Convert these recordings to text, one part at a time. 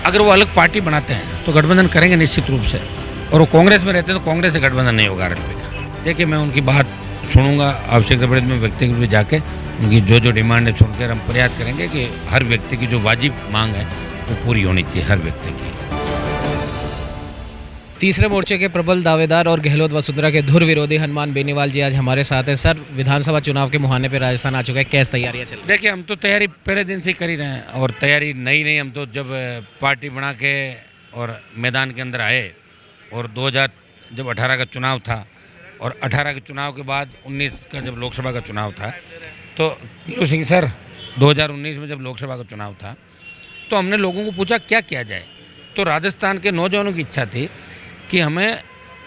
अगर वो अलग पार्टी बनाते हैं तो गठबंधन करेंगे निश्चित रूप से, और वो कांग्रेस में रहते हैं तो कांग्रेस से गठबंधन नहीं होगा आरएलपी का। देखिए, मैं उनकी बात सुनूंगा, आवश्यकता पड़े मैं व्यक्तिगत रूप में जाके उनकी जो डिमांड है सुनकर हम प्रयास करेंगे कि हर व्यक्ति की जो वाजिब मांग है वो पूरी होनी चाहिए, हर व्यक्ति की। तीसरे मोर्चे के प्रबल दावेदार और गहलोत वसुंधरा के धुर विरोधी हनुमान बेनीवाल जी आज हमारे साथ हैं। सर, विधानसभा चुनाव के मुहाने पे राजस्थान आ चुका है, कैसे तैयारियां चल रही हैं? देखिए, हम तो तैयारी पहले दिन से ही कर ही रहे हैं, और तैयारी नहीं हम तो जब पार्टी बना के और मैदान के अंदर आए, और 2000 जब 18 का चुनाव था, और 18 के चुनाव के बाद 19 का जब लोकसभा का चुनाव था, तो पीयू सिंह सर 2019 में जब लोकसभा का चुनाव था तो हमने लोगों को पूछा क्या किया जाए। तो राजस्थान के नौजवानों की इच्छा थी कि हमें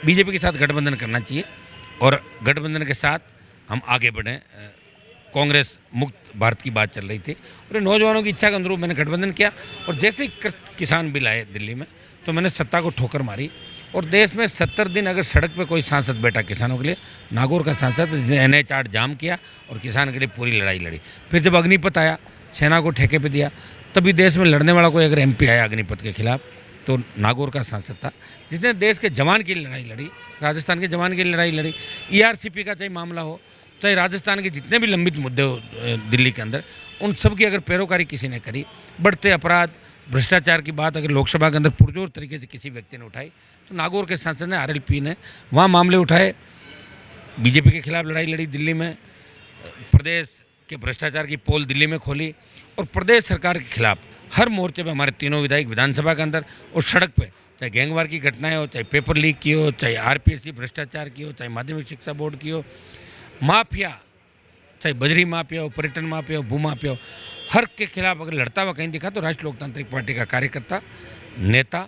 बीजेपी के साथ गठबंधन करना चाहिए, और गठबंधन के साथ हम आगे बढ़ें, कांग्रेस मुक्त भारत की बात चल रही थी, और नौजवानों की इच्छा के अनुरूप मैंने गठबंधन किया। और जैसे ही किसान बिल आए दिल्ली में, तो मैंने सत्ता को ठोकर मारी, और देश में 70 दिन अगर सड़क पे कोई सांसद बैठा किसानों के लिए, नागौर का सांसद, जिसने NH 8 जाम किया और किसान के लिए पूरी लड़ाई लड़ी। फिर जब अग्निपथ आया, सेना को ठेके पे दिया, तभी देश में लड़ने वाला कोई अगर MP आया अग्निपथ के खिलाफ तो नागौर का सांसद था, जिसने देश के जवान की लड़ाई लड़ी, राजस्थान के जवान की लड़ाई लड़ी। ERCP का चाहे मामला हो, चाहे राजस्थान के जितने भी लंबित मुद्दे हो दिल्ली के अंदर, उन सब की अगर पैरोकारी किसी ने करी, बढ़ते अपराध, भ्रष्टाचार की बात अगर लोकसभा के अंदर पुरजोर तरीके से किसी व्यक्ति ने उठाई, तो नागौर के सांसद ने, RLP ने वहाँ मामले उठाए, बीजेपी के खिलाफ लड़ाई लड़ी दिल्ली में, प्रदेश के भ्रष्टाचार की पोल दिल्ली में खोली, और प्रदेश सरकार के खिलाफ हर मोर्चे पे हमारे तीनों विधायक विधानसभा के अंदर और सड़क पे, चाहे गैंगवार की घटनाएं हो, चाहे पेपर लीक की हो, चाहे RPSC भ्रष्टाचार की हो, चाहे माध्यमिक शिक्षा बोर्ड की हो, माफिया, चाहे बजरी माफिया हो, पर्यटन माफिया हो, भू माफिया हो, हर के खिलाफ अगर लड़ता हुआ कहीं दिखा तो राष्ट्रीय लोकतांत्रिक पार्टी का कार्यकर्ता, नेता,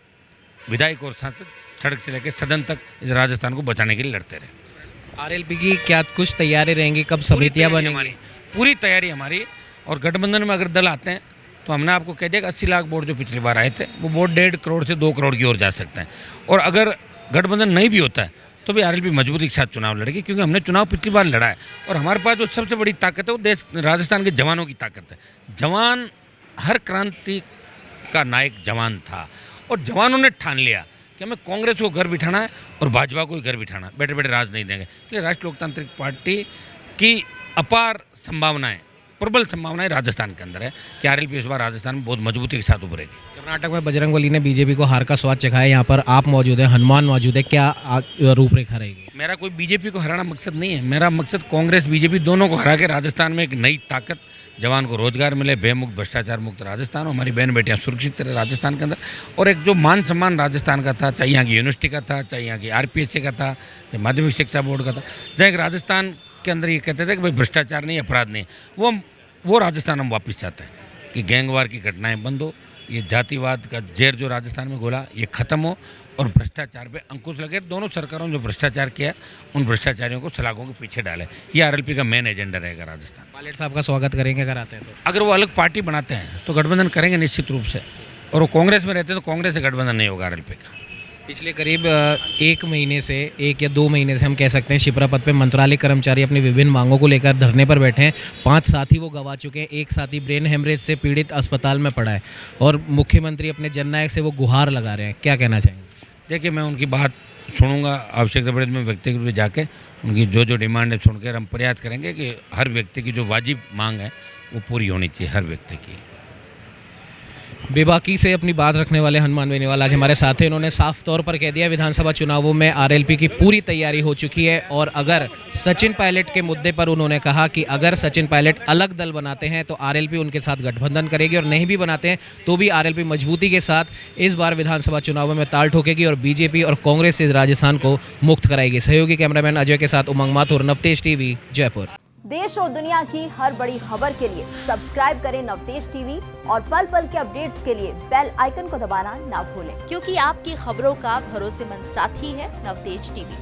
विधायक और सांसद सड़क से लेकर सदन तक इस राजस्थान को बचाने के लिए लड़ते रहे। RLP की क्या कुछ तैयारी रहेंगी, कब समितियां बनेंगी? पूरी तैयारी हमारी, और गठबंधन में अगर दल आते हैं तो हमने आपको कह दिया कि 80 लाख वोट जो पिछली बार आए थे वो वोट 1.5 करोड़ से 2 करोड़ की ओर जा सकते हैं। और अगर गठबंधन नहीं भी होता है तो भी RLP मजबूती के साथ चुनाव लड़ेगी, क्योंकि हमने चुनाव पिछली बार लड़ा है, और हमारे पास जो सबसे बड़ी ताकत है वो देश राजस्थान के जवानों की ताकत है। जवान, हर क्रांति का नायक जवान था, और जवानों ने ठान लिया कि हमें कांग्रेस को घर बिठाना है और भाजपा को ही घर बिठाना है, बैठे बैठे राज नहीं देंगे। इसलिए राष्ट्रीय लोकतांत्रिक पार्टी की अपार संभावनाएं, प्रबल संभावनाएं राजस्थान के अंदर है कि RLP इस बार राजस्थान में बहुत मजबूती के साथ उभरेगी। कर्नाटक में बजरंगबली ने बीजेपी को हार का स्वाद चखाया, यहाँ पर आप मौजूद हैं, हनुमान मौजूद है, क्या रूपरेखा रहेगी? मेरा कोई बीजेपी को हराना मकसद नहीं है, मेरा मकसद कांग्रेस बीजेपी दोनों को हरा के राजस्थान में एक नई ताकत, जवान को रोजगार मिले, भयमुक्त भ्रष्टाचार मुक्त राजस्थान, हमारी बहन बेटियां सुरक्षित रहे राजस्थान के अंदर, और एक जो मान सम्मान राजस्थान का था, चाहे यहाँ की यूनिवर्सिटी का था, चाहे यहाँ की RPSC का था, चाहे माध्यमिक शिक्षा बोर्ड का था, जहाँ एक राजस्थान के अंदर ये कहते थे कि भाई भ्रष्टाचार नहीं, अपराध नहीं, वो राजस्थान हम वापस चाहते हैं कि गैंगवार की घटनाएं बंद हो, ये जातिवाद का जहर जो राजस्थान में घोला ये खत्म हो, और भ्रष्टाचार पे अंकुश लगे। दोनों सरकारों ने जो भ्रष्टाचार किया उन भ्रष्टाचारियों को सलाखों के पीछे डाले, ये RLP का मेन एजेंडा रहेगा राजस्थान। पायलट साहब का स्वागत करेंगे अगर आते हैं तो? अगर वो अलग पार्टी बनाते हैं तो गठबंधन करेंगे निश्चित रूप से, और वो कांग्रेस में रहते हैं तो कांग्रेस से गठबंधन नहीं होगा RLP का। पिछले करीब 1 महीने से, 1 या 2 महीने से हम कह सकते हैं, शिप्रा पथ पे मंत्रालय कर्मचारी अपनी विभिन्न मांगों को लेकर धरने पर बैठे हैं। 5 साथी वो गवा चुके हैं, एक साथी ब्रेन हेमरेज से पीड़ित अस्पताल में पड़ा है, और मुख्यमंत्री अपने जननायक से वो गुहार लगा रहे हैं, क्या कहना चाहेंगे? देखिए, मैं उनकी बात सुनूंगा, आवश्यकता पड़े मैं व्यक्तिगत रूप में जाके उनकी जो डिमांड है सुनकर हम प्रयास करेंगे कि हर व्यक्ति की जो वाजिब मांग है वो पूरी होनी चाहिए, हर व्यक्ति की। बेबाकी से अपनी बात रखने वाले हनुमान बेनीवाल आज हमारे साथ हैं। उन्होंने साफ तौर पर कह दिया विधानसभा चुनावों में RLP की पूरी तैयारी हो चुकी है, और अगर सचिन पायलट के मुद्दे पर उन्होंने कहा कि अगर सचिन पायलट अलग दल बनाते हैं तो RLP उनके साथ गठबंधन करेगी, और नहीं भी बनाते हैं तो भी RLP मजबूती के साथ इस बार विधानसभा चुनावों में ताल ठोकेगी और बीजेपी और कांग्रेस से राजस्थान को मुक्त कराएगी। सहयोगी कैमरामैन अजय के साथ उमंग माथुर, नवतेज टीवी, जयपुर। देश और दुनिया की हर बड़ी खबर के लिए सब्सक्राइब करें नवतेज टीवी, और पल पल के अपडेट्स के लिए बेल आइकन को दबाना ना भूलें, क्योंकि आपकी खबरों का भरोसेमंद साथी है नवतेज टीवी।